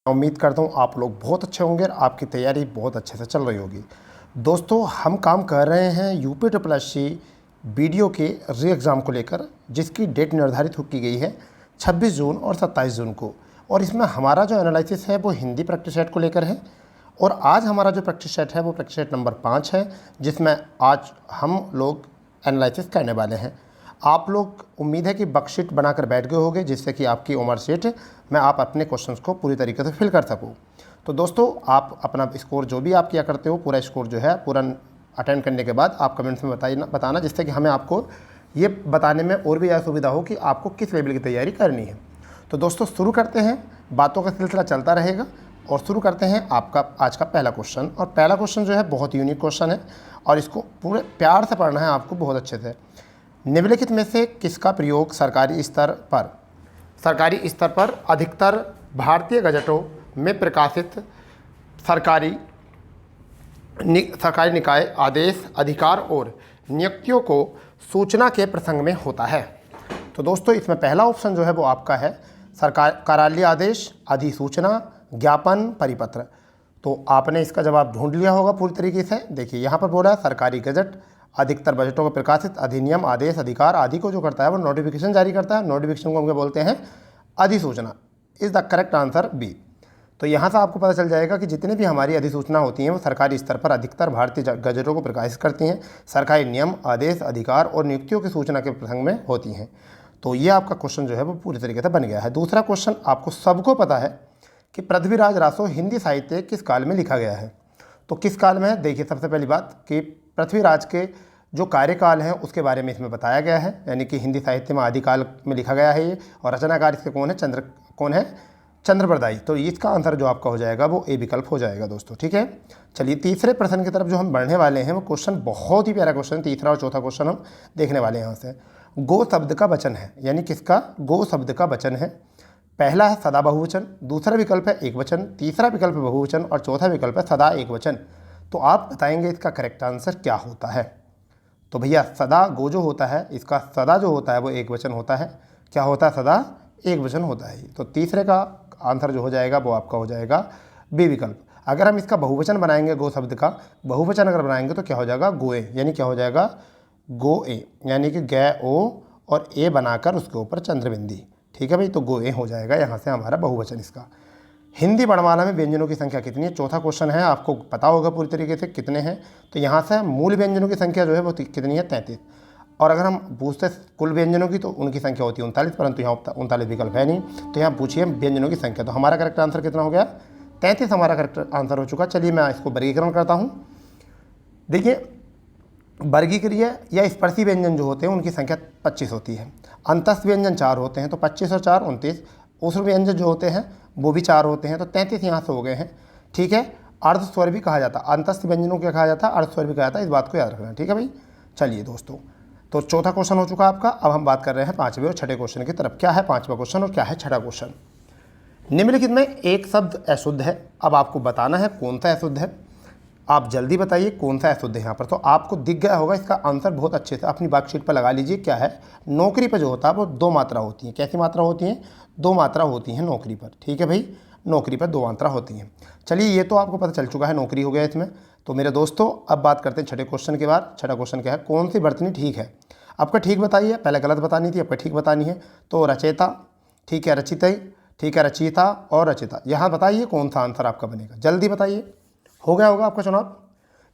उम्मीद करता हूँ आप लोग बहुत अच्छे होंगे और आपकी तैयारी बहुत अच्छे से चल रही होगी। दोस्तों, हम काम कर रहे हैं UP triple S C video के री एग्ज़ाम को लेकर, जिसकी डेट निर्धारित हो की गई है 26 जून और 27 जून को। और इसमें हमारा जो एनालिसिस है वो हिंदी प्रैक्टिस सेट को लेकर है। और आज हमारा जो प्रैक्टिस सेट है वो प्रैक्टिस सेट नंबर 5 है, जिसमें आज हम लोग एनालिसिस करने वाले हैं। आप लोग उम्मीद है कि वर्कशीट बनाकर बैठ गए होंगे, जिससे कि आपकी उम्र शीट में आप अपने क्वेश्चंस को पूरी तरीके से फिल कर सको। तो दोस्तों, आप अपना स्कोर जो भी आप किया करते हो, पूरा स्कोर जो है पूरा अटेंड करने के बाद आप कमेंट्स में बताना, जिससे कि हमें आपको ये बताने में और भी ज़्यादा सुविधा हो कि आपको किस लेवल की तैयारी करनी है। तो दोस्तों, शुरू करते हैं। बातों का सिलसिला चलता रहेगा और शुरू करते हैं आपका आज का पहला क्वेश्चन। और पहला क्वेश्चन जो है बहुत यूनिक क्वेश्चन है और इसको पूरे प्यार से पढ़ना है आपको, बहुत अच्छे से। निम्नलिखित में से किसका प्रयोग सरकारी स्तर पर अधिकतर भारतीय गजटों में प्रकाशित सरकारी निकाय आदेश, अधिकार और नियुक्तियों को सूचना के प्रसंग में होता है? तो दोस्तों, इसमें पहला ऑप्शन जो है वो आपका है सरकार कार्यालय आदेश, अधिसूचना, ज्ञापन, परिपत्र। तो आपने इसका जवाब ढूंढ लिया होगा पूरी तरीके से। देखिए, यहाँ पर बोला है सरकारी गजट, अधिकतर बजटों में प्रकाशित, अधिनियम, आदेश, अधिकार आदि को जो करता है वो नोटिफिकेशन जारी करता है। नोटिफिकेशन को हम क्या बोलते हैं? अधिसूचना। Is the correct answer B. तो यहाँ से आपको पता चल जाएगा कि जितनी भी हमारी अधिसूचना होती हैं वो सरकारी स्तर पर अधिकतर भारतीय गजटों को प्रकाशित करती हैं, सरकारी नियम, आदेश, अधिकार और नियुक्तियों की सूचना के प्रसंग में होती हैं। तो ये आपका क्वेश्चन जो है वो पूरी तरीके से बन गया है। दूसरा क्वेश्चन, आपको सबको पता है कि पृथ्वीराज रासो हिंदी साहित्य किस काल में लिखा गया है? तो किस काल में है? देखिए, सबसे पहली बात कि पृथ्वीराज के जो कार्यकाल है उसके बारे में इसमें बताया गया है, यानी कि हिंदी साहित्य में आदिकाल में लिखा गया है ये। और रचनाकार इसके कौन है? चंद्रप्रदायी। तो इसका आंसर जो आपका हो जाएगा वो ए विकल्प हो जाएगा दोस्तों, ठीक है। चलिए, तीसरे प्रश्न की तरफ जो हम बढ़ने वाले हैं वो क्वेश्चन बहुत ही प्यारा क्वेश्चन, तीसरा और चौथा क्वेश्चन हम देखने वाले हैं यहाँ से। गो शब्द का वचन है, यानी किसका गो शब्द का वचन है? पहला है सदा बहुवचन, दूसरा विकल्प है एक वचन, तीसरा विकल्प बहुवचन और चौथा विकल्प है सदा एक वचन। तो आप बताएंगे इसका करेक्ट आंसर क्या होता है? तो भैया, सदा गो जो होता है, इसका सदा जो होता है वो एक वचन होता है। क्या होता है? सदा एक वचन होता है। तो तीसरे का आंसर जो हो जाएगा वो आपका हो जाएगा बी विकल्प। अगर हम इसका बहुवचन बनाएंगे, गो शब्द का बहुवचन अगर बनाएंगे तो क्या हो जाएगा? गोए, यानी क्या हो जाएगा? गोए, यानी कि गै ओ और ए बनाकर उसके ऊपर चंद्रबिंदी, ठीक है भाई। तो गोए हो जाएगा यहाँ से हमारा बहुवचन इसका। हिंदी वर्णमाला में व्यंजनों की संख्या कितनी है? चौथा क्वेश्चन है, आपको पता होगा पूरी तरीके से कितने हैं। तो यहाँ से मूल व्यंजनों की संख्या जो है वो कितनी है? 33। और अगर हम पूछते कुल व्यंजनों की तो उनकी संख्या होती है 39, परंतु यहाँ 39 विकल्प है नहीं। तो यहाँ पूछिए व्यंजनों की संख्या, तो हमारा करेक्ट आंसर कितना हो गया? 33 हमारा करेक्ट आंसर हो चुका। चलिए, मैं इसको वर्गीकरण करता हूँ। देखिए, वर्गीकृत या स्पर्शी व्यंजन जो होते हैं उनकी संख्या 25 होती है। अंतस्थ व्यंजन 4 होते हैं, तो 25 और 4 29। ऊष्र व्यंजन जो होते हैं वो भी 4 होते हैं, तो 33 यहाँ से हो गए हैं, ठीक है। अर्धस्वर भी कहा जाता है, अंतस्थ व्यंजनों को क्या कहा जाता है? अर्धस्वर भी कहा जाता है, इस बात को याद रखना, ठीक है भाई। चलिए दोस्तों, तो चौथा क्वेश्चन हो चुका आपका। अब हम बात कर रहे हैं पांचवें और छठे क्वेश्चन की तरफ। क्या है पांचवा क्वेश्चन और क्या है छठा क्वेश्चन? निम्नलिखित में एक शब्द अशुद्ध है, अब आपको बताना है कौन सा अशुद्ध है। आप जल्दी बताइए कौन सा अशुद्ध है यहाँ पर। तो आपको दिख गया होगा, इसका आंसर बहुत अच्छे से अपनी वर्कशीट पर लगा लीजिए। क्या है? नौकरी पर जो होता है वो 2 मात्रा होती हैं। कैसी मात्रा होती हैं? 2 मात्रा होती हैं नौकरी पर, ठीक है भाई। नौकरी पर 2 मात्रा होती हैं। चलिए, ये तो आपको पता चल चुका है, नौकरी हो गया इसमें। तो मेरे दोस्तों, अब बात करते हैं छठे क्वेश्चन के बाद। छठा क्वेश्चन क्या है? कौन सी वर्तनी ठीक है? आपका ठीक बताइए, पहले गलत बतानी थी, आपका ठीक बतानी है। तो रचेता, ठीक है, रचित, ठीक है, रचिता और रचिता। यहाँ बताइए कौन सा आंसर आपका बनेगा, जल्दी बताइए। हो गया होगा आपका चुनाव।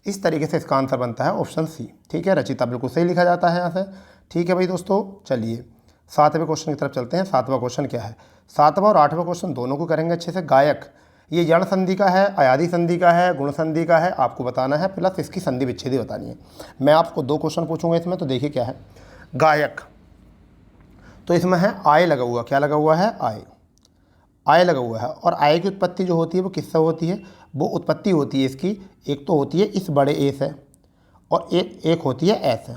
इस तरीके से इसका आंसर बनता है ऑप्शन सी, ठीक है। रचिता बिल्कुल सही लिखा जाता है यहाँ से, ठीक है भाई दोस्तों। चलिए, 7वें क्वेश्चन की तरफ चलते हैं। 7वां क्वेश्चन क्या है? 7वां और 8वां क्वेश्चन दोनों को करेंगे अच्छे से। गायक, ये यण संधि का है, अयादि संधि का है, गुण संधि का है, आपको बताना है, प्लस इसकी संधि विच्छेदी बतानी है। मैं आपको 2 क्वेश्चन पूछूंगा इसमें, तो देखिए क्या है। गायक, तो इसमें है आय लगा हुआ। क्या लगा हुआ है? आय, आय लगा हुआ है। और आय की उत्पत्ति जो होती है वो किससे होती है? वो उत्पत्ति होती है इसकी, एक तो होती है इस बड़े ए से और एक होती है ए से।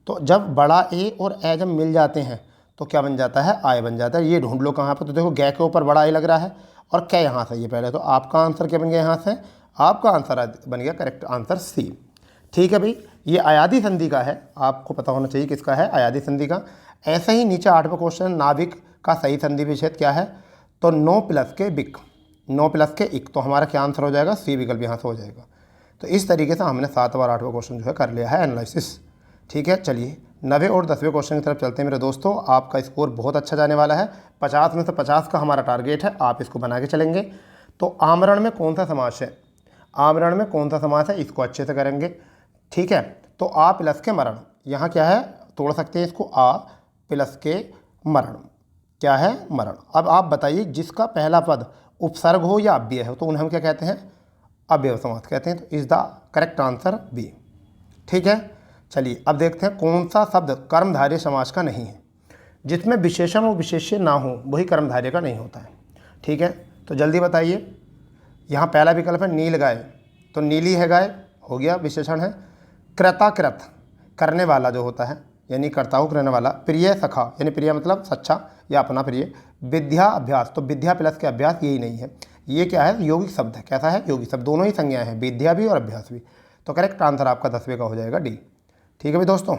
तो जब बड़ा ए और ए जब मिल जाते हैं तो क्या बन जाता है? आय बन जाता है। ये ढूंढ लो कहाँ पर। तो देखो, गै के ऊपर बड़ा ए लग रहा है और कै यहाँ से, ये पहले। तो आपका आंसर क्या बन गया यहाँ से? आपका आंसर बन गया करेक्ट आंसर सी, ठीक है भाई। ये अयादि संधि का है, आपको पता होना चाहिए किसका है? अयादि संधि का। ऐसे ही नीचे 8वां क्वेश्चन, नाविक का सही संधि विच्छेद क्या है? तो नो प्लस के बिक, 9 प्लस के 1, तो हमारा क्या आंसर हो जाएगा, सी विकल्प यहाँ से हो जाएगा। तो इस तरीके से हमने 7वां और 8वां क्वेश्चन जो है कर लिया है एनालिसिस। ठीक है, चलिए 9वें और 10वें क्वेश्चन की तरफ चलते हैं मेरे दोस्तों। आपका स्कोर बहुत अच्छा जाने वाला है, 50 में से 50 का हमारा टारगेट है, आप इसको बना के चलेंगे। तो आमरण में कौन सा समास है, आमरण में कौन सा समास है, इसको अच्छे से करेंगे। ठीक है, तो आ प्लस के मरण, यहाँ क्या है, तोड़ सकते हैं इसको, आ प्लस के मरण, क्या है, मरण। अब आप बताइए जिसका पहला पद उपसर्ग हो या अव्यय हो तो उन्हें हम क्या कहते हैं, अव्यय समास कहते हैं। तो is the correct answer B. ठीक है, चलिए अब देखते हैं कौन सा शब्द कर्मधारय समास का नहीं है। जिसमें विशेषण और विशेष्य ना हो वही कर्मधारय का नहीं होता है। ठीक है, तो जल्दी बताइए। यहाँ पहला विकल्प है नील गाय, तो नीली है गाय, हो गया, विशेषण है। कृताकृत, करने वाला जो होता है, यानी करता हूँ करने वाला। प्रिय सखा, यानी प्रिय मतलब सच्चा या अपना प्रिय। विद्या अभ्यास, तो विद्या प्लस के अभ्यास यही नहीं है, ये क्या है, यौगिक शब्द है। कैसा है, यौगिक शब्द, दोनों ही संज्ञाएं हैं, विद्या भी और अभ्यास भी। तो करेक्ट आंसर आपका 10वें का हो जाएगा डी। ठीक है भाई दोस्तों,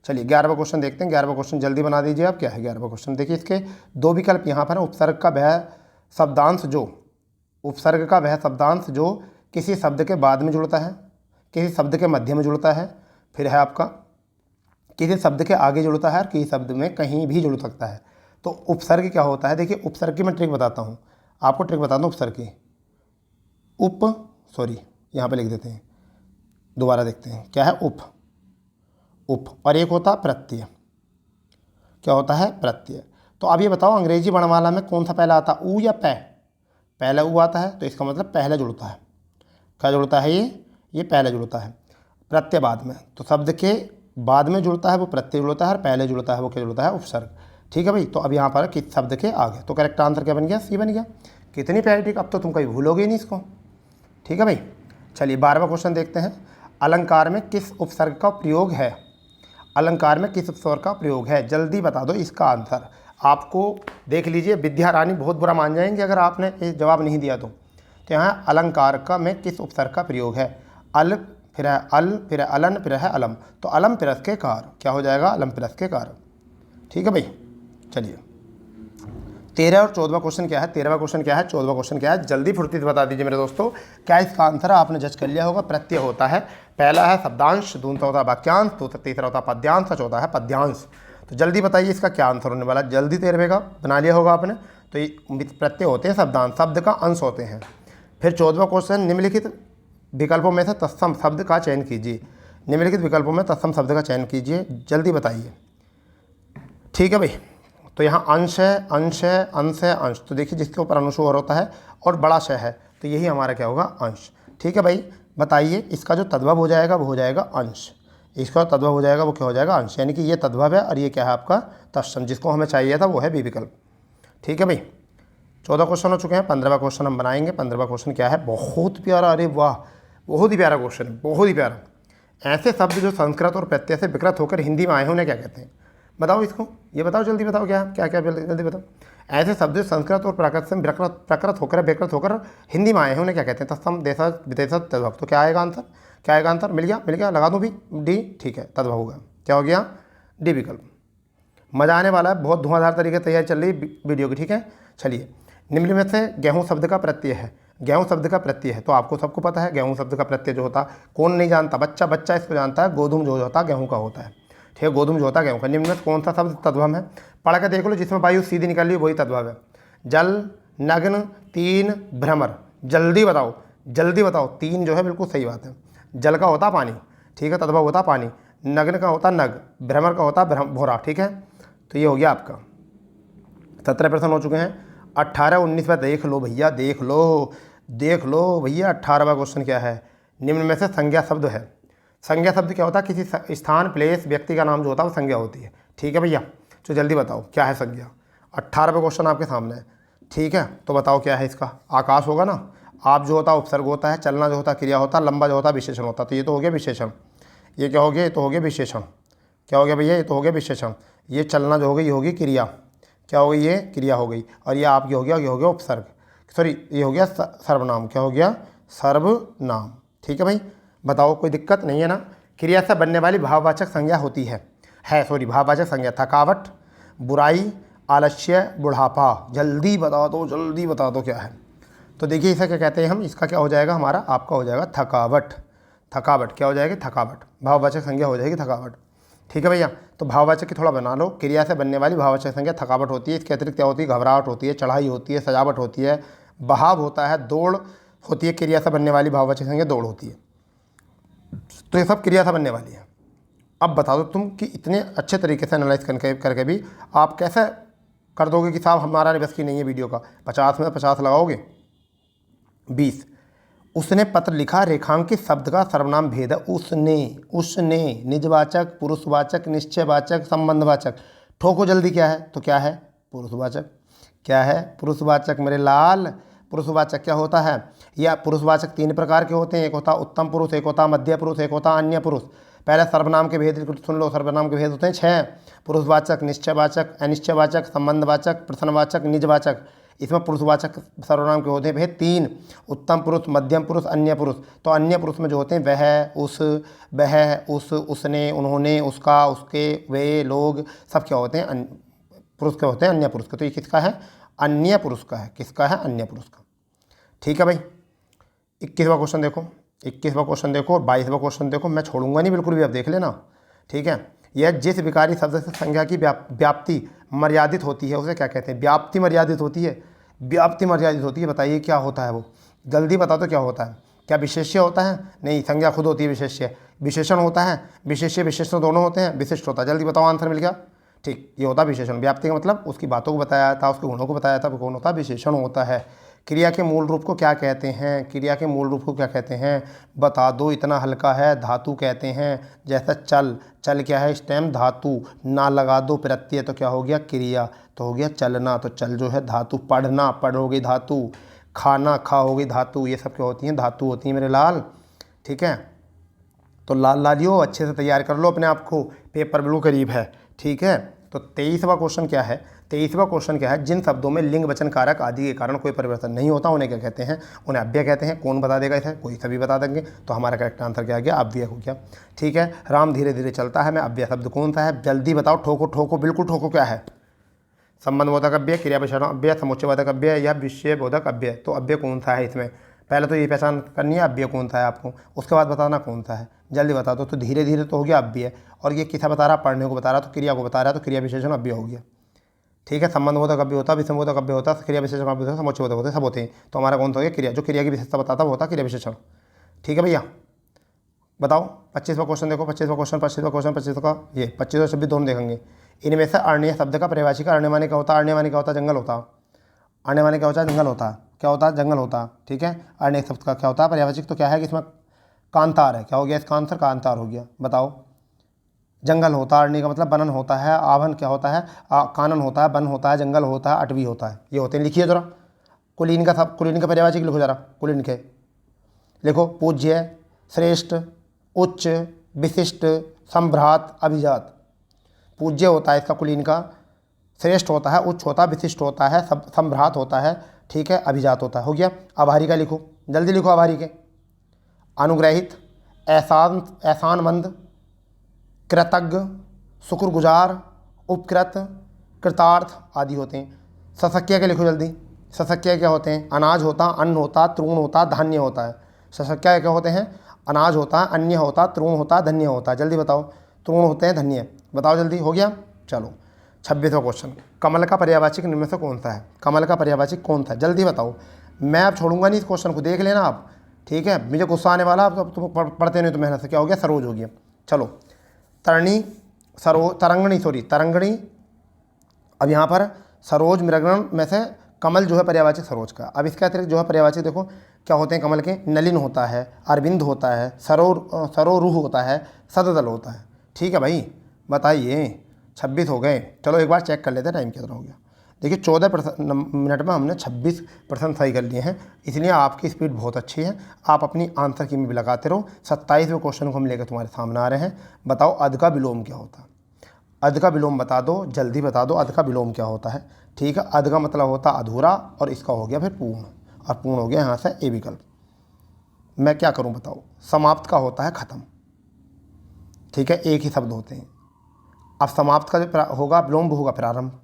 चलिए 11वां क्वेश्चन देखते हैं। 11वां क्वेश्चन जल्दी बना दीजिए आप। क्या है 11वां क्वेश्चन, देखिए इसके 2 विकल्प यहाँ पर है। उपसर्ग का वह शब्दांश जो, उपसर्ग का वह शब्दांश जो किसी शब्द के बाद में जुड़ता है, किसी शब्द के मध्य में जुड़ता है, फिर है आपका किसी शब्द के आगे जुड़ता है और किसी शब्द में कहीं भी जुड़ सकता है। तो उपसर्ग क्या होता है, देखिए उपसर्ग की मैं ट्रिक बताता हूँ आपको, ट्रिक बताता हूँ उपसर्ग की। यहाँ पे लिख देते हैं, दोबारा देखते हैं क्या है, उप और एक होता प्रत्यय, क्या होता है, प्रत्यय। तो अब ये बताओ अंग्रेजी वर्णमाला में कौन सा पहला आता, ऊ या पै, पहला ऊ आता है, तो इसका मतलब पहले जुड़ता है। क्या जुड़ता है, ये पहले जुड़ता है, प्रत्यय बाद में। तो शब्द के बाद में जुड़ता है वो प्रत्यय जुड़ता है, और पहले जुड़ता है वो क्या जुड़ता है, उपसर्ग। ठीक है भाई, तो अब यहाँ पर किस शब्द के आगे, तो करेक्ट आंसर क्या बन गया, सी बन गया। कितनी प्यारी ट्रिक, अब तो तुम कहीं भूलोगे ही नहीं इसको। ठीक है भाई, चलिए 12वां क्वेश्चन देखते हैं। अलंकार में किस उपसर्ग का प्रयोग है, अलंकार में किस उपसर्ग का प्रयोग है, जल्दी बता दो इसका आंसर। आपको देख लीजिए, विद्या रानी बहुत बुरा मान जाएंगे अगर आपने ये जवाब नहीं दिया तो। यहाँ अलंकार का में किस उपसर्ग का प्रयोग है, अल, फिर है अल, फिर है अलन, फिर है अलम। तो अलम पिरस के कार, क्या हो जाएगा, अलम पिरस के कार। ठीक है भाई, चलिए 13 और 14वां क्वेश्चन क्या है, 13वां क्वेश्चन क्या है, 14वां क्वेश्चन क्या है, जल्दी फुर्ती से बता दीजिए मेरे दोस्तों। क्या इसका आंसर है, आपने जज कर लिया होगा। प्रत्यय होता है, पहला है शब्दांश, दूसरा होता है वाक्यांश, तीसरा होता है पद्यांश, चौथा है पद्यांश। तो जल्दी बताइए इसका क्या आंसर होने वाला है, जल्दी 13वें का बना लिया होगा आपने। तो ये प्रत्यय होते हैं शब्दांश, शब्द का अंश होते हैं। फिर 14वां क्वेश्चन, निम्नलिखित विकल्पों में से तत्सम शब्द का चयन कीजिए, निम्नलिखित विकल्पों में तत्सम शब्द का चयन कीजिए, जल्दी बताइए। ठीक है भाई, तो यहाँ अंश है, अंश है, अंश है, अंश। तो देखिए जिसके ऊपर अनुस्वर और होता है और बड़ा श है, तो यही हमारा क्या होगा, अंश। ठीक है भाई, बताइए इसका जो तद्भव हो जाएगा वो हो जाएगा अंश, इसका तद्भव हो जाएगा वो क्या हो जाएगा, अंश। यानी कि ये तद्भव है और ये क्या है आपका तत्सम, जिसको हमें चाहिए था वो है बी विकल्प। ठीक है भाई, 14 क्वेश्चन हो चुके हैं, 15वां क्वेश्चन हम बनाएंगे। 15वां क्वेश्चन क्या है, बहुत प्यारा, अरे वाह, बहुत ही प्यारा क्वेश्चन है, बहुत ही प्यारा। ऐसे शब्द जो संस्कृत और प्रत्यय से विकृत होकर हिंदी में आए हैं उन्हें क्या कहते हैं, बताओ इसको, ये बताओ जल्दी बताओ, क्या क्या जल्दी बताओ। ऐसे शब्द संस्कृत और प्राकृत से प्रकृत होकर हिंदी में आए हैं उन्हें क्या कहते हैं, तत्सम, देशज, विदेशज, तद्भव। तो क्या आएगा आंसर, क्या आएगा आंसर, मिल गया, लगा दूँ भी, डी। ठीक है, तद्भव होगा, क्या हो गया, डी विकल्प। मज़ा आने वाला है, बहुत धुआंधार तरीके तैयारी चल रही वीडियो की। ठीक है, चलिए निम्न में से गेहूँ शब्द का प्रत्यय है, गेहूँ शब्द का प्रत्यय है, तो आपको सबको पता है गेहूँ शब्द का प्रत्यय जो होता है, कौन नहीं जानता, बच्चा इसको जानता है, गोधूम जो होता है गेहूँ का होता है। ठीक है, गोधूम जो होता है गेहूँ का। निम्न में कौन सा शब्द तद्भव है, पढ़ के देख लो, जिसमें वायु सीधी निकल रही वही तद्भव है। जल, नग्न, तीन, भ्रमर, जल्दी बताओ। तीन जो है बिल्कुल सही बात है, जल का होता पानी, ठीक है, तद्भव होता पानी। नग्न का होता नग, भ्रमर का होता भोरा। ठीक है, तो ये हो गया आपका। 17 प्रश्न हो चुके हैं। 18, 19 में देख लो भैया, देख लो भैया। 18वां क्वेश्चन क्या है, निम्न में से संज्ञा शब्द है। संज्ञा शब्द क्या होता है, किसी स्थान, प्लेस, व्यक्ति का नाम जो होता है वो संज्ञा होती है। ठीक है भैया, तो जल्दी बताओ क्या है संज्ञा। 18वां क्वेश्चन आपके सामने है। ठीक है, तो बताओ क्या है इसका। आकाश होगा ना, आप जो होता है उपसर्ग होता है, चलना जो होता है क्रिया होता है, लंबा जो होता है विशेषण होता है। तो ये तो हो गया विशेषण, ये क्या हो गया, ये तो हो गया विशेषण। क्या हो गया भैया, ये तो हो गया विशेषण। ये चलना जो हो गई ये होगी क्रिया, क्या हो गई, ये क्रिया हो गई। और ये आपकी हो गया, ये हो गया उपसर्ग, सॉरी ये हो गया सर्वनाम, क्या हो गया, सर्वनाम। ठीक है भाई, बताओ कोई दिक्कत नहीं है ना। क्रिया से बनने वाली भाववाचक संज्ञा होती है भाववाचक संज्ञा, थकावट, बुराई, आलस्य, बुढ़ापा। जल्दी बता दो क्या है। तो देखिए इसे क्या कहते हैं हम, इसका क्या हो जाएगा हमारा, आपका हो जाएगा थकावट। थकावट क्या हो जाएगी, थकावट। भाववाचक संज्ञा हो जाएगी थकावट। ठीक है भैया। तो भाववाचक की थोड़ा बना लो, क्रिया से बनने वाली भाववाचक संज्ञा थकावट होती है। इसके अतिरिक्त क्या होती है, घबराहट होती है, चढ़ाई होती है, सजावट होती है, बहाव होता है, दौड़ होती है। क्रिया से बनने वाली भाववाचक संज्ञा दौड़ होती है। तो ये सब क्रिया से बनने वाली है। अब बता दो तुम कि इतने अच्छे तरीके से एनालाइज करके भी आप कैसे कर दोगे कि साहब हमारा बस की नहीं है वीडियो का। 50 में 50 लगाओगे। 20, उसने पत्र लिखा, रेखांकित शब्द का सर्वनाम भेद है उसने निजवाचक, पुरुषवाचक, निश्चयवाचक, संबंधवाचक। ठोको जल्दी, क्या है, तो क्या है, पुरुषवाचक। क्या है, पुरुषवाचक मेरे लाल। पुरुषवाचक क्या होता है, या पुरुषवाचक 3 प्रकार के होते हैं। एक होता उत्तम पुरुष, एक होता मध्य पुरुष, एक होता अन्य पुरुष। पहले सर्वनाम के भेद सुन लो। सर्वनाम के भेद होते हैं 6, पुरुषवाचक, निश्चयवाचक, अनिश्चयवाचक, संबंधवाचक, प्रश्नवाचक, निजवाचक। इसमें पुरुषवाचक सर्वनाम के होते हैं भेद 3, उत्तम पुरुष, मध्यम पुरुष, अन्य पुरुष। तो अन्य पुरुष में जो होते हैं वह, उस, उसने, उन्होंने, उसका, उसके, वे, लोग, सब क्या होते हैं, पुरुष के होते हैं, अन्य पुरुष के। तो ये किसका है, अन्य पुरुष का है। किसका है, अन्य पुरुष का। ठीक है भाई। 21वां क्वेश्चन देखो, 21वां क्वेश्चन देखो और 22वां क्वेश्चन देखो। मैं छोड़ूंगा नहीं बिल्कुल भी, अब देख लेना। ठीक है। यह जिस विकारी शब्द से संज्ञा की व्याप्ति मर्यादित होती है उसे क्या कहते हैं, व्याप्ति मर्यादित होती है। व्याप्ति मर्यादित होती है, बताइए क्या होता है वो, जल्दी बता दो क्या होता है। क्या विशेष्य होता है, नहीं, संज्ञा खुद होती है विशेष्य। विशेषण होता है, विशेष्य विशेषण दोनों होते हैं। विशिष्ट होता है, जल्दी बताओ, आंसर मिल गया। ठीक, ये होता है विशेषण। व्याप्ति का मतलब उसकी बातों को बताया था, उसके गुणों को बताया था, कौन होता है, विशेषण होता है। क्रिया के मूल रूप को क्या कहते हैं, क्रिया के मूल रूप को क्या कहते हैं, बता दो। इतना हल्का है, धातु कहते हैं। जैसा चल, चल क्या है, स्टेम धातु। ना लगा दो प्रत्यय, तो क्या हो गया, क्रिया, तो हो गया चलना। तो चल जो है धातु। पढ़ना, पढ़ हो गई धातु। खाना, खा हो गई धातु। ये सब क्या होती हैं, धातु होती हैं मेरे लाल। ठीक है। तो लाल लालियो अच्छे से तैयार कर लो अपने आप को, पेपर ब्लू करीब है। ठीक है। तो 23वां क्वेश्चन क्या है, 23वां क्वेश्चन क्या है, जिन शब्दों में लिंग वचन कारक आदि के कारण कोई परिवर्तन नहीं होता उन्हें क्या कहते हैं, उन्हें अव्यय कहते हैं। कौन बता देगा इसे, कोई सभी बता देंगे। तो हमारा करेक्ट आंसर क्या आ गया, अव्यय हो गया। ठीक है। राम धीरे धीरे चलता है, मैं अव्यय शब्द कौन सा है, जल्दी बताओ। ठोको ठोको, बिल्कुल ठोको, क्या है, संबंधबोधक अव्यय, क्रिया विशेषण अव्यय, समुच्चयवादक अव्यय या विषयबोधक अव्यय। तो अव्यय कौन सा है इसमें, पहले तो ये पहचान करनी है अव्यय कौन सा है आपको, उसके बाद बताना कौन सा है, जल्दी बता दो। तो धीरे धीरे तो हो गया अव्यय, और ये किसा बता रहा, पढ़ने को बता रहा, तो क्रिया को बता रहा है, तो क्रिया विशेषण अव्यय हो गया। ठीक है। संबंधबोधक अव्यय होता है, विषमबोधक अव्यय होता है, क्रिया विशेषण अव्यय होता है, समुच्चयबोधक होते हैं, सब होते हैं। तो हमारा कौन सा हो गया, क्रिया। जो क्रिया की विशेषता बताता वो होता क्रिया विशेषण। ठीक है भैया। बताओ 25वां क्वेश्चन देखो, 25वां क्वेश्चन, 25वां का ये 25 और 26 दोनों देखेंगे। इनमें से अरण्य शब्द का पर्यायवाची का अरण्य माने क्या होता है, अरण्य माने क्या होता है, जंगल होता है। अरण्य माने क्या होता है, जंगल होता है। क्या होता है, जंगल होता है। ठीक है। अरण्य शब्द का क्या होता है, पर्यायवाची। तो क्या है कि इसमें कांतार है, क्या हो गया इसका आंसर, कांतार हो गया। बताओ, जंगल होता है, अरण्य का मतलब बनन होता है, आवन क्या होता है, कानन होता है, वन होता है, जंगल होता है, अटवी होता है, ये होते हैं। लिखिए जरा कुलीन का सब, कुलीन का पर्यायवाची लिखो जरा, कुलीन के लिखो। पूज्य, श्रेष्ठ, उच्च, विशिष्ट, संभ्रात, अभिजात। पूज्य होता है इसका कुलीन का, श्रेष्ठ होता है, उच्च होता है, विशिष्ट होता है, संभ्रात होता है। ठीक है। अभिजात होता है, हो गया। आभारी का लिखो, जल्दी लिखो आभारी के। अनुग्रहित, एहसानमंद, कृतज्ञ, शुक्रगुजार, उपकृत, कृतार्थ आदि होते हैं। सशक्य के लिखो जल्दी। सशक्य क्या होते हैं, अनाज होता, अन्न होता, तृण होता, धान्य होता है। सशक्य क्या होते हैं, अनाज होता, अन्य होता, तृण होता, धन्य होता है। जल्दी बताओ, तृण होते हैं, धन्य, बताओ जल्दी। हो गया। चलो 26वां क्वेश्चन, कमल का पर्यायवाची निम्न में से कौन सा है, कमल का पर्यायवाची कौन था, जल्दी बताओ। मैं अब छोड़ूंगा नहीं इस क्वेश्चन को, देख लेना आप। ठीक है। मुझे गुस्सा आने वाला, अब तुम पढ़ते नहीं तो मेहनत से। क्या हो गया, सरोज हो गया। चलो तरणी, तरंगणी। अब यहाँ पर सरोज मृगण में से कमल जो है पर्यायवाची सरोज का। अब इसके अतिरिक्त जो है पर्यायवाची देखो क्या होते हैं कमल के, नलिन होता है, अरविंद होता है, सरोरुह होता है, सददल होता है। ठीक है भाई, बताइए। 26 हो गए। चलो एक बार चेक कर लेते हैं टाइम कितना हो गया। देखिए 14 मिनट में हमने 26% सही कर लिए हैं, इसलिए आपकी स्पीड बहुत अच्छी है। आप अपनी आंसर की में भी लगाते रहो। 27वें क्वेश्चन को हम लेकर तुम्हारे सामने आ रहे हैं। बताओ अध का विलोम क्या होता है, अध का विलोम बता दो, जल्दी बता दो अध का विलोम क्या होता है। ठीक है। अध का मतलब होता अधूरा, और इसका हो गया फिर पूर्ण, और पूर्ण हो गया यहाँ से ए विकल्प। मैं क्या करूँ बताओ। समाप्त का होता है खत्म। ठीक है। एक ही शब्द होते हैं। अब समाप्त का जो होगा विलोम होगा प्रारंभ।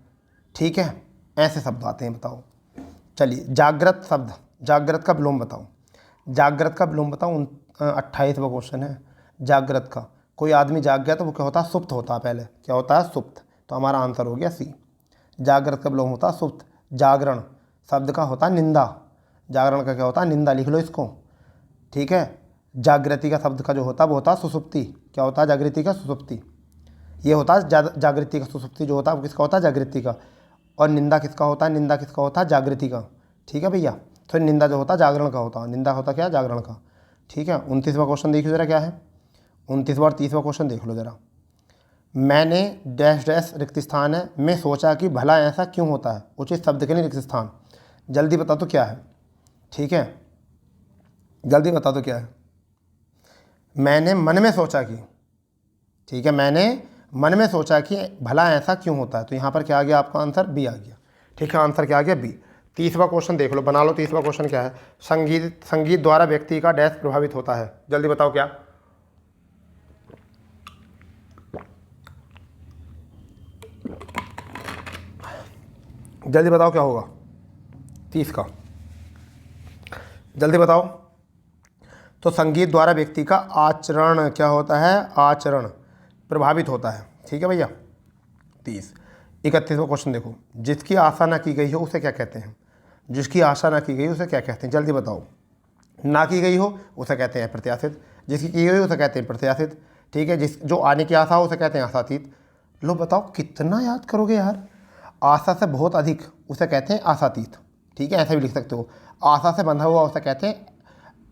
ठीक है। ऐसे शब्द आते हैं, बताओ। चलिए जागृत शब्द, जागृत का विलोम बताओ। जागृत का विलोम बताओ। 28वां क्वेश्चन है जागृत का। कोई आदमी जाग गया तो वो क्या होता है? सुप्त होता है। पहले क्या होता है? सुप्त। तो हमारा आंसर हो गया सी। जागृत का विलोम होता है सुप्त। जागरण शब्द का होता है निंदा। जागरण का क्या होता है? निंदा। लिख लो इसको, ठीक है। जागृति का शब्द का जो होता है वो होता है सुसुप्ति। क्या होता है? जागृति का सुसुप्ति। ये होता है जागृति का। सुसुप्ति जो होता है वो किसका होता है? जागृति का। और निंदा किसका होता है? निंदा किसका होता है? जागृति का। ठीक है भैया। तो निंदा जो होता है जागरण का होता है। निंदा होता क्या? जागरण का। ठीक है। 29वां क्वेश्चन देखिए ज़रा क्या है। 29वां और 30वां क्वेश्चन देख लो ज़रा। मैंने डैश डैश रिक्त स्थान है, मैं सोचा कि भला ऐसा क्यों होता है। उचित शब्द के लिए रिक्त स्थान। जल्दी बता तो क्या है? ठीक है, जल्दी बता दो क्या है। मैंने मन में सोचा कि, ठीक है, मैंने मन में सोचा कि भला ऐसा क्यों होता है। तो यहाँ पर क्या आ गया? आपका आंसर बी आ गया। ठीक है, आंसर क्या आ गया? बी। 30वां क्वेश्चन देख लो, बना लो। 30वां क्वेश्चन क्या है? संगीत द्वारा व्यक्ति का डैश प्रभावित होता है। जल्दी बताओ क्या। जल्दी बताओ क्या होगा 30 का। जल्दी बताओ। तो संगीत द्वारा व्यक्ति का आचरण क्या होता है? आचरण प्रभावित होता है। ठीक है भैया। 30। 31वां क्वेश्चन देखो। जिसकी आशा ना की गई हो उसे क्या कहते हैं? जिसकी आशा ना की गई उसे क्या कहते हैं? जल्दी बताओ। ना की गई हो उसे कहते हैं प्रत्याशित। जिसकी की गई हो उसे कहते हैं प्रत्याशित। ठीक है। जो आने की आशा हो उसे कहते हैं आशातीत। लो बताओ कितना याद करोगे यार। आशा से बहुत अधिक उसे कहते हैं आशातीत। ठीक है, ऐसा भी लिख सकते हो। आशा से बंधा हुआ उसे कहते हैं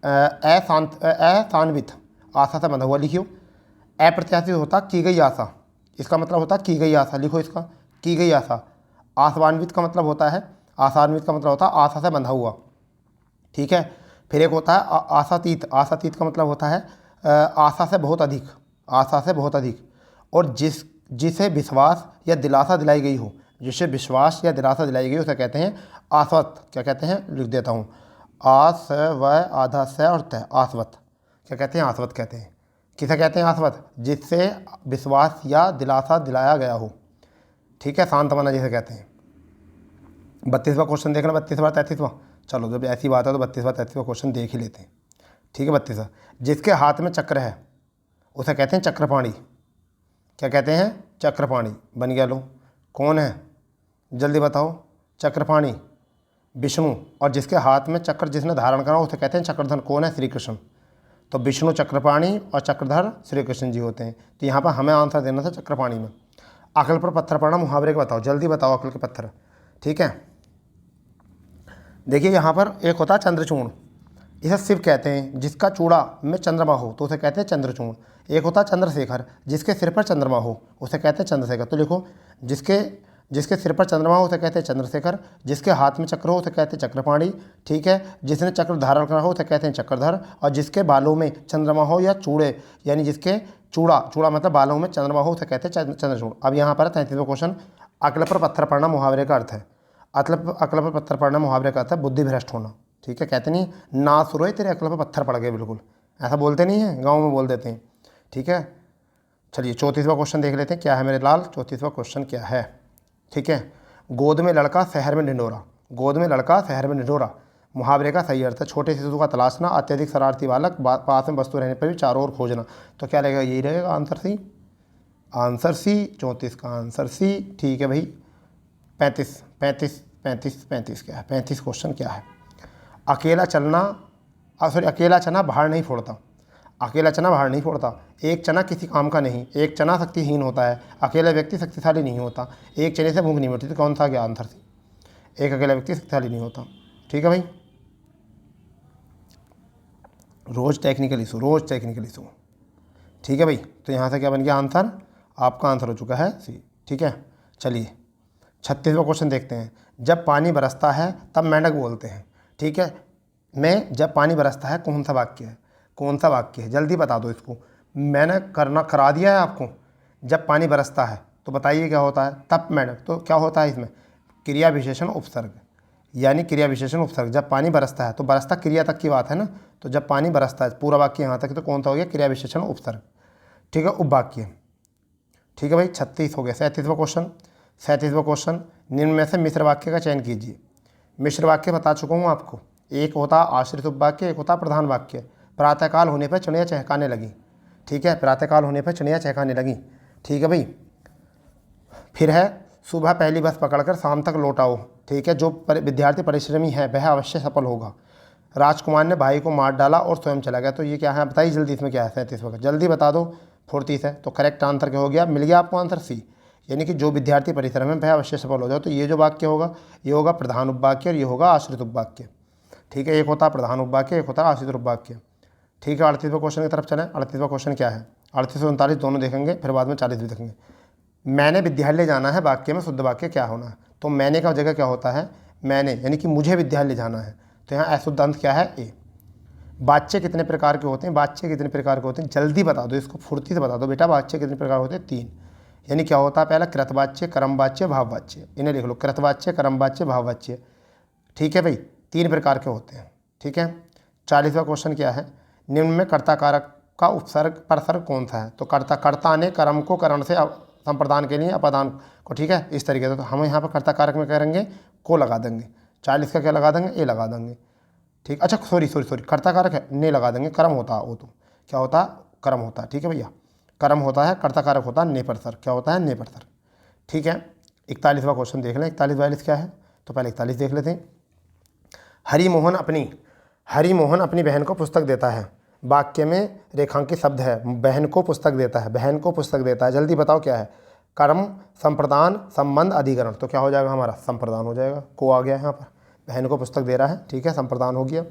असान्वित। आशा से बंधा हुआ लिखियो। अप्रत्याशित होता की गई आशा। इसका मतलब होता की गई आशा। लिखो इसका, की गई आशा। आशान्वित का मतलब होता है, आशान्वित का मतलब होता है आशा से बंधा हुआ। ठीक है। फिर एक होता है आशातीत। आशातीत का मतलब होता है आशा से बहुत अधिक। आशा से बहुत अधिक। और जिसे विश्वास या दिलासा दिलाई गई हो, जिसे विश्वास या दिलासा दिलाई गई उसे कहते हैं आश्वत। क्या कहते हैं? लिख देता हूँ। आस व आधा से और तय। आश्वत क्या कहते हैं? आश्वत कहते हैं। किसे कहते हैं आश्वत? जिससे विश्वास या दिलासा दिलाया गया हो। ठीक है, सांत्वना जिसे कहते हैं। 32वां क्वेश्चन देखना। 32वां 33वां। चलो जब ऐसी बात है तो 32वां 33वां क्वेश्चन देख ही लेते हैं। ठीक है। 32वां। जिसके हाथ में चक्र है उसे कहते हैं चक्रपाणी। क्या कहते हैं? चक्रपाणी। बन गया। लो कौन है? जल्दी बताओ। चक्रपाणी विष्णु। और जिसके हाथ में चक्र जिसने धारण करा उसे कहते हैं चक्रधर। कौन है? श्री कृष्ण। तो विष्णु चक्रपाणी और चक्रधर श्री कृष्ण जी होते हैं। तो यहाँ पर हमें आंसर देना था चक्रपाणी में। अकल पर पत्थर पड़ना मुहावरे के बताओ। जल्दी बताओ अकल के पत्थर। ठीक है, देखिए यहाँ पर एक होता है चंद्रचूर्ण। इसे शिव कहते हैं। जिसका चूड़ा में चंद्रमा हो तो उसे कहते हैं चंद्रचूर्ण। एक होता है चंद्रशेखर। जिसके सिर पर चंद्रमा हो उसे कहते हैं चंद्रशेखर। तो लिखो, जिसके सिर पर चंद्रमा हो उसे कहते हैं चंद्रशेखर। जिसके हाथ में चक्र हो उसे कहते हैं चक्रपाणी। ठीक है। जिसने चक्र धारण करा हो उसे कहते हैं चक्रधर। और जिसके बालों में चंद्रमा हो या चूड़े, यानी जिसके चूड़ा मतलब बालों में चंद्रमा हो उसे कहते हैं चंद्रचूर्ण। अब यहाँ पर 33वां क्वेश्चन। अकल पर पत्थर पड़ना मुहावरे का अर्थ है। अकल पर पत्थर पड़ना मुहावरे का अर्थ है बुद्धि भ्रष्ट होना। ठीक है, कहते नहीं ना सुरोए तेरे अकल पर पत्थर पड़ गए, बिल्कुल ऐसा बोलते नहीं है, गाँव में बोल देते हैं। ठीक है, चलिए 34वां क्वेश्चन देख लेते हैं क्या है मेरे लाल। 34वां क्वेश्चन क्या है? ठीक है, गोद में लड़का शहर में ढिंढोरा। गोद में लड़का शहर में ढिंढोरा मुहावरे का सही अर्थ है छोटे शिशु का तलाशना, अत्यधिक शरारती बालक, पास में वस्तु रहने पर भी चारों ओर खोजना। तो क्या रहेगा? यही रहेगा आंसर सी। आंसर सी 34 का आंसर सी। ठीक है भाई। 35 क्या है? 35 क्वेश्चन क्या है? अकेला चना बाहर नहीं फोड़ता। अकेला चना बाहर नहीं फोड़ता। एक चना किसी काम का नहीं। एक चना शक्तिहीन होता है। अकेला व्यक्ति शक्तिशाली नहीं होता। एक चने से भूख नहीं मिटती। तो कौन सा क्या आंसर सी? एक अकेला व्यक्ति शक्तिशाली नहीं होता। ठीक है भाई, रोज टेक्निकल इशू। ठीक है भाई, तो यहाँ से क्या बन गया आंसर? आपका आंसर हो चुका है सी। ठीक है, चलिए 36वां क्वेश्चन देखते हैं। जब पानी बरसता है तब मेंढक बोलते हैं। ठीक है, जब पानी बरसता है कौन सा वाक्य है? कौन सा वाक्य है? जल्दी बता दो इसको। मैंने करा दिया है आपको। जब पानी बरसता है तो बताइए क्या होता है? तब मेंढक। तो क्या होता है इसमें? क्रिया विशेषण उपसर्ग, यानी क्रिया विशेषण उपसर्ग। जब पानी बरसता है तो बरसता क्रिया तक की बात है ना। तो जब पानी बरसता है पूरा वाक्य यहाँ तक, तो कौन सा हो गया? क्रिया विशेषण उपसर्ग। ठीक है, उपवाक्य। ठीक है भाई, 36 हो गया। 37वां क्वेश्चन। निम्न में से मिश्र वाक्य का चयन कीजिए। मिश्र वाक्य बता चुका हूँ आपको। एक होता आश्रित उपवाक्य, एक होता प्रधान वाक्य। प्रातःकाल होने पर चिड़िया चहकाने लगी, ठीक है, प्रातःकाल होने पर चिड़िया चहकाने लगी, ठीक है भाई। फिर है सुबह पहली बस पकड़कर शाम तक लौट आओ, ठीक है, जो विद्यार्थी परिश्रमी है वह अवश्य सफल होगा। राजकुमार ने भाई को मार डाला और स्वयं चला गया। तो ये क्या है बताइए जल्दी, इसमें क्या है 37वां का, जल्दी बता दो। फुर्ती से। तो करेक्ट आंसर क्या हो गया, मिल गया आपको आंसर सी, यानी कि जो विद्यार्थी परिश्रम है वह अवश्य सफल हो जाए। तो ये जो वाक्य होगा ये होगा प्रधान उपवाक्य और ये होगा आश्रित उपवाक्य, ठीक है। एक होता प्रधान उपवाक्य, एक होता आश्रित उपवाक्य, ठीक है। 38वें क्वेश्चन की तरफ चलें। 38वां क्वेश्चन क्या है, 38 और 39 दोनों देखेंगे, फिर बाद में 40 भी देखेंगे। मैंने विद्यालय जाना है वाक्य में शुद्ध वाक्य क्या होना है। तो मैंने का जगह क्या होता है, मैंने, यानी कि मुझे विद्यालय जाना है। तो यहाँ अशुद्ध अंत क्या है, ए। वाच्य कितने प्रकार के होते हैं, वाच्य कितने प्रकार के होते हैं, जल्दी बता दो, इसको फुर्ती से बता दो बेटा। वाच्य कितने प्रकार होते हैं, 3, यानी क्या होता है, पहला कृतवाच्य, कर्मवाच्य, भाववाच्य। इन्हें लिख लो, कृतवाच्य, कर्मवाच्य, भाववाच्य, ठीक है भाई, 3 प्रकार के होते हैं, ठीक है। 40वां क्वेश्चन क्या है, निम्न में कर्ता कारक का उपसर्ग परसर्ग कौन सा है। तो कर्ता ने कर्म को करण से संप्रदान के लिए अपादान को, ठीक है, इस तरीके से। तो हम यहाँ पर कर्ता कारक में करेंगे को लगा देंगे, 40 का क्या लगा देंगे, ए लगा देंगे, ठीक। अच्छा सॉरी कर्ता कारक है, ने लगा देंगे, कर्म होता है वो, तो क्या होता है, कर्म होता है, ठीक है भैया, कर्म होता है, कर्ता कारक होता है ने परसर्ग, क्या होता है, ने परसर्ग, ठीक है। 41वां क्वेश्चन देख लें, 41-42 क्या है। तो पहले 41 देख लेते हैं। हरिमोहन अपनी बहन को पुस्तक देता है। वाक्य में रेखांकित शब्द है, बहन को पुस्तक देता है, बहन को पुस्तक देता है, जल्दी बताओ क्या है। कर्म, संप्रदान, संबंध, अधिकरण। तो क्या हो जाएगा हमारा, संप्रदान हो जाएगा, को आ गया यहाँ पर, बहन को पुस्तक दे रहा है, ठीक है, संप्रदान हो गया,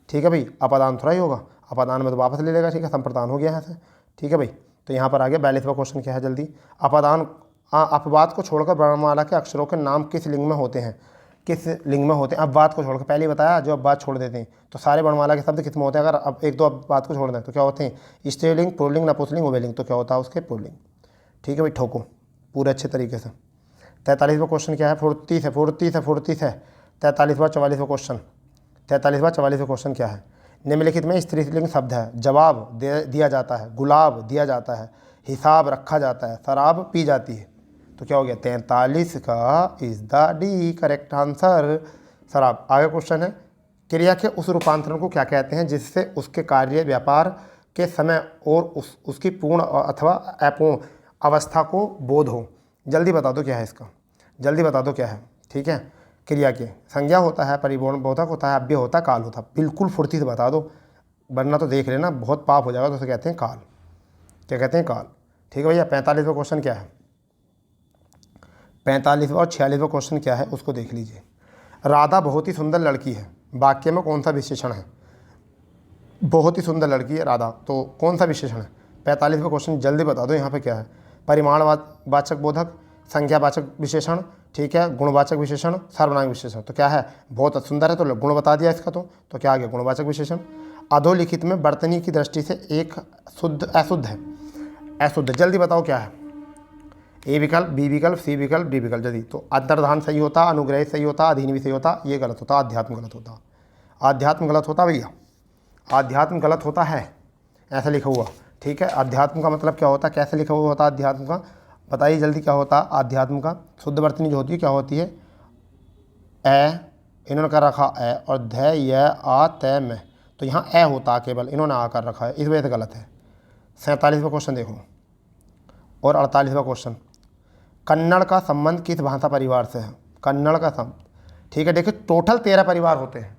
ठीक है भाई। अपादान थोड़ा ही होगा, अपादान में तो वापस ले लेगा, ठीक है, संप्रदान हो गया यहाँ से, ठीक है भाई। तो यहाँ पर आ गया 42वां क्वेश्चन क्या है, जल्दी। अपवाद को छोड़कर वर्णमाला के अक्षरों के नाम किस लिंग में होते हैं, किस लिंग में होते हैं। अपवाद को छोड़कर, पहले ही बताया, जो अपवाद छोड़ देते हैं तो सारे वर्णमाला के शब्द किस में होते हैं। अगर अब एक दो अपवाद को छोड़ दें तो क्या होते हैं, स्त्रीलिंग, पुल्लिंग, नपुंसकलिंग, उभयलिंग। तो क्या होता है उसके पुल्लिंग, ठीक है भाई, ठोको पूरे अच्छे तरीके से। 43वां क्वेश्चन क्या है, फुर्ती से 43वां 44वां क्वेश्चन, 43वां 44वां क्वेश्चन क्या है। निम्नलिखित में स्त्रीलिंग शब्द है, जवाब दिया जाता है, गुलाब दिया जाता है, हिसाब रखा जाता है, शराब पी जाती है। तो क्या हो गया, 43 का is the D correct answer, शराब। आगे क्वेश्चन है, क्रिया के उस रूपांतरण को क्या कहते हैं जिससे उसके कार्य व्यापार के समय और उसकी पूर्ण अथवा अपूर्ण अवस्था को बोध हो। जल्दी बता दो क्या है इसका, जल्दी बता दो क्या है, ठीक है। क्रिया के संज्ञा होता है, परिपूर्ण बोधक होता है, अव्यय होता है, काल होता है। बिल्कुल फुर्ती से बता दो, वरना तो देख लेना बहुत पाप हो जाएगा। तो उसे कहते हैं काल, क्या कहते हैं, काल, ठीक है भैया। 45वां क्वेश्चन क्या है, 45वां और 46वां क्वेश्चन क्या है उसको देख लीजिए। राधा बहुत ही सुंदर लड़की है, वाक्य में कौन सा विशेषण है। बहुत ही सुंदर लड़की है राधा, तो कौन सा विशेषण है। 45वां क्वेश्चन जल्दी बता दो यहाँ पे क्या है। परिमाणवाचक बोधक, संज्ञावाचक विशेषण, ठीक है, गुणवाचक विशेषण, सर्वनाम विशेषण। तो क्या है, बहुत सुंदर है तो गुण बता दिया इसका, तो क्या आ गया, गुणवाचक विशेषण। अधोलिखित में वर्तनी की दृष्टि से एक शुद्ध अशुद्ध है, अशुद्ध, जल्दी बताओ क्या है। ए विकल्प, बी विकल्प, सी विकल्प, डी विकल्प। जल्दी, तो अंतर्धान सही होता, अनुग्रह सही होता, अधीन भी सही होता, ये गलत होता, अध्यात्म गलत होता, अध्यात्म गलत होता भैया, अध्यात्म गलत होता है, ऐसा लिखा हुआ, ठीक है। अध्यात्म का मतलब क्या होता है, कैसे लिखा हुआ होता अध्यात्म का, बताइए जल्दी क्या होता अध्यात्म का। शुद्ध वर्तनी जो होती है क्या होती है, ए, इन्होंने कर रखा ए, और ध य आ तय में, तो यहाँ ए होता केवल, इन्होंने आ कर रखा है, इस वजह से गलत है। 47वां क्वेश्चन देखो और 48वां क्वेश्चन। कन्नड़ का संबंध किस भाषा परिवार से है, कन्नड़ का संबंध, ठीक है। देखिए टोटल 13 परिवार होते हैं,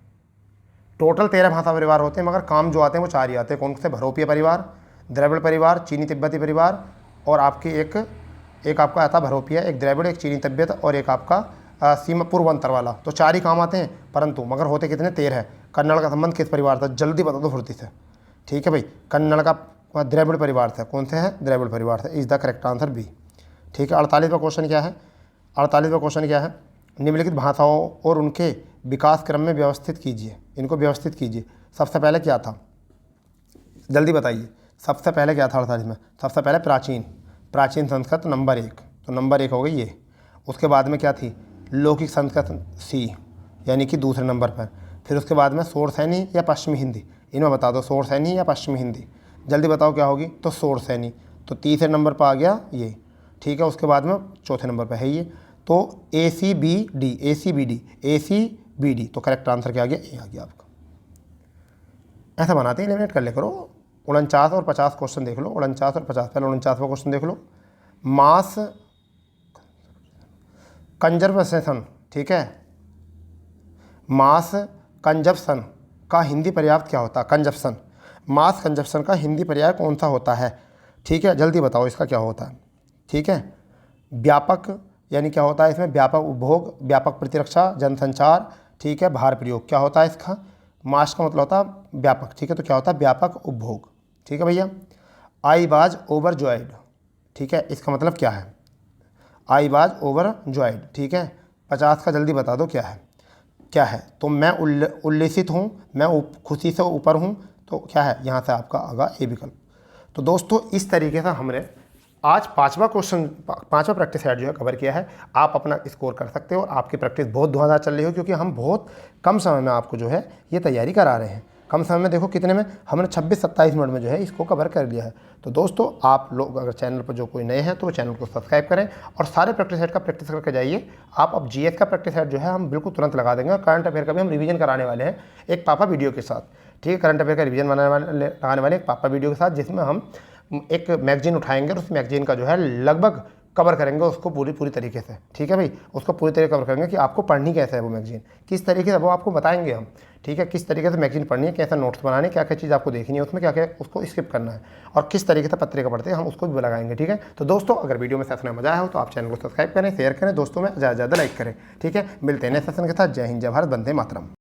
टोटल 13 भाषा परिवार होते हैं, मगर काम जो आते हैं वो 4 ही आते हैं। कौन से, भरोपिय परिवार, द्रविड़ परिवार, चीनी तिब्बती परिवार, और आपकी एक आपका आता भरोपिया, एक द्रविड़, एक चीनी तिब्बत, और एक आपका सीमा पूर्वांतर वाला। तो 4 ही काम आते हैं, परंतु मगर होते कितने, 13 है। कन्नड़ का संबंध किस परिवार था, जल्दी बता दो फुर्ती से, ठीक है भाई। कन्नड़ का द्रविड़ परिवार से, कौन से है, द्रविड़ परिवार से, is the correct answer B, ठीक है। 48वां क्वेश्चन क्या है, 48वां क्वेश्चन क्या है। निम्नलिखित भाषाओं और उनके विकास क्रम में व्यवस्थित कीजिए, इनको व्यवस्थित कीजिए। सबसे पहले क्या था, जल्दी बताइए, सबसे पहले क्या था 48 में, सबसे पहले प्राचीन संस्कृत नंबर 1, तो नंबर 1 हो गई ये। उसके बाद में क्या थी, लौकिक संस्कृत सी, यानी कि दूसरे नंबर पर। फिर उसके बाद में शोरसैनी या पश्चिमी हिंदी, इनमें बता दो, शोरसैनी या पश्चिमी हिंदी, जल्दी बताओ क्या होगी। तो शोरसैनी, तो तीसरे नंबर पर आ गया ये, ठीक है। उसके बाद में चौथे नंबर पर है ये, तो ACBD, तो करेक्ट आंसर क्या आ गया, ए आ गया आपका। ऐसा बनाते हैं, एलिमिनेट कर ले करो। 49 और 50 क्वेश्चन देख लो, 49 और 50। पहले 49वां क्वेश्चन देख लो, मास कंजर्वेशन, ठीक है, मास कंजप्शन का हिंदी पर्याय क्या होता है? कंजप्शन, मास कंजप्शन का हिंदी पर्याय कौन सा होता है? ठीक है, जल्दी बताओ इसका क्या होता है। ठीक है, व्यापक यानी क्या होता है इसमें? व्यापक उपभोग, व्यापक प्रतिरक्षा, जनसंचार, ठीक है, भार प्रयोग। क्या होता है इसका? मास का मतलब होता है व्यापक, ठीक है, तो क्या होता है? व्यापक उपभोग। ठीक है भैया। आई वाज ओवरजॉयड, ठीक है, इसका मतलब क्या है? आई वाज ओवरजॉयड, ठीक है। 50 का जल्दी बता दो क्या है? क्या है? तो मैं उल्लसित हूँ, मैं खुशी से ऊपर हूँ, तो क्या है? यहाँ से आपका आगा ए विकल्प। तो दोस्तों इस तरीके से हमने आज 5वां क्वेश्चन, 5वां प्रैक्टिस सेट जो है कवर किया है। आप अपना स्कोर कर सकते हो और आपकी प्रैक्टिस बहुत धुआंधार चल रही हो, क्योंकि हम बहुत कम समय में आपको जो है ये तैयारी करा रहे हैं। कम समय में देखो कितने में हमने 26-27 मिनट में जो है इसको कवर कर लिया है। तो दोस्तों आप लोग अगर चैनल पर जो कोई नए हैं तो चैनल को सब्सक्राइब करें और सारे प्रैक्टिस सेट का प्रैक्टिस करके जाइए। आप अब जीएस का प्रैक्टिस सेट जो है हम बिल्कुल तुरंत लगा देंगे और करंट अफेयर का भी हम रिवीजन कराने वाले हैं एक पापा वीडियो के साथ। ठीक है, करंट अफेयर का रिवीजन लगाने वाले एक पापा वीडियो के साथ, जिसमें हम एक मैगजीन उठाएंगे और उस मैगजीन का जो है लगभग कवर करेंगे उसको पूरी तरीके से। ठीक है भाई, उसको पूरी तरीके कवर करेंगे कि आपको पढ़नी कैसे है वो मैगजीन, किस तरीके से वो आपको बताएंगे हम। ठीक है, किस तरीके से मैगजीन पढ़नी है, कैसा नोट्स बनाने, क्या क्या चीज़ आपको देखनी है उसमें, क्या क्या उसको स्किप करना है, और किस तरीके से पत्रिका पढ़ते हैं हम उसको भी लगाएंगे। ठीक है, तो दोस्तों अगर वीडियो में सेशन में मजा आया हो तो आप चैनल को सब्सक्राइब करें, शेयर करें, दोस्तों में ज़्यादा से ज़्यादा लाइक करें। ठीक है, मिलते हैं नेक्स्ट सेशन के साथ। जय हिंद, जय भारत, वंदे मातरम।